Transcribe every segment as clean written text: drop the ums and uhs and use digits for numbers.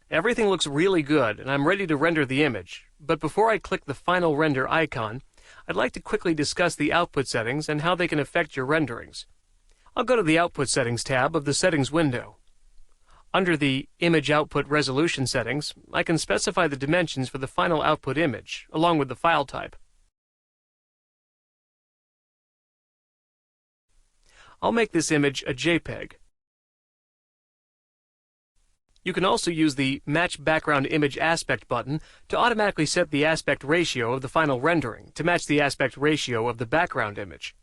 Everything looks really good, and I'm ready to render the image. But before I click the Final Render icon, I'd like to quickly discuss the output settings and how they can affect your renderings. I'll go to the Output Settings tab of the Settings window. Under the Image Output Resolution settings, I can specify the dimensions for the final output image, along with the file type. I'll make this image a JPEG. You can also use the Match Background Image Aspect button to automatically set the aspect ratio of the final rendering to match the aspect ratio of the background image.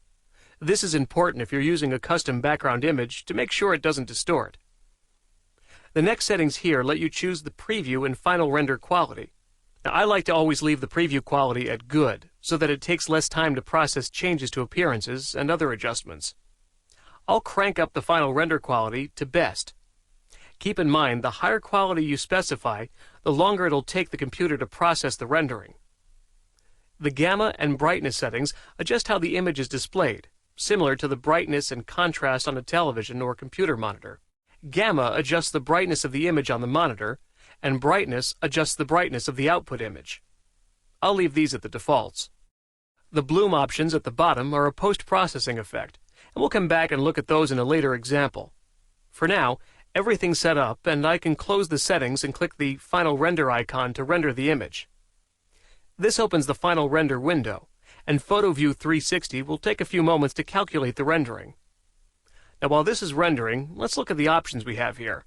This is important if you're using a custom background image to make sure it doesn't distort. The next settings here let you choose the preview and final render quality. Now, I like to always leave the preview quality at good so that it takes less time to process changes to appearances and other adjustments. I'll crank up the final render quality to best. Keep in mind, the higher quality you specify, the longer it'll take the computer to process the rendering. The gamma and brightness settings adjust how the image is displayed, similar to the brightness and contrast on a television or computer monitor. Gamma adjusts the brightness of the image on the monitor, and brightness adjusts the brightness of the output image. I'll leave these at the defaults. The bloom options at the bottom are a post-processing effect, and we'll come back and look at those in a later example. For now, everything's set up, and I can close the settings and click the Final Render icon to render the image. This opens the Final Render window, and PhotoView 360 will take a few moments to calculate the rendering. Now, while this is rendering, let's look at the options we have here.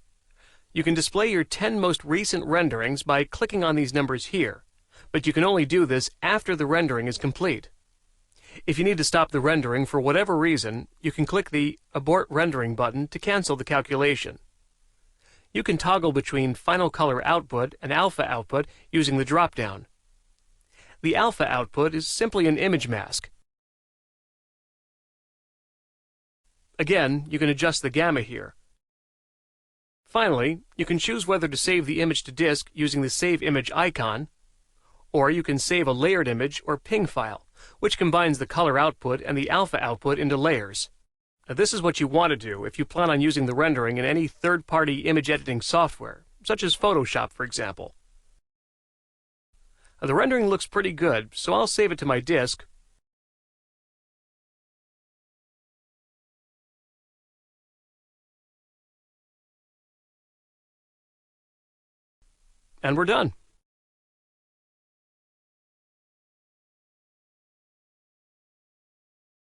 You can display your 10 most recent renderings by clicking on these numbers here, but you can only do this after the rendering is complete. If you need to stop the rendering for whatever reason, you can click the Abort Rendering button to cancel the calculation. You can toggle between Final Color Output and Alpha Output using the drop-down. The Alpha Output is simply an image mask. Again, you can adjust the gamma here. Finally, you can choose whether to save the image to disk using the Save Image icon, or you can save a layered image or PNG file, which combines the color output and the alpha output into layers. Now, this is what you want to do if you plan on using the rendering in any third-party image editing software, such as Photoshop, for example. Now, the rendering looks pretty good, so I'll save it to my disk. And we're done.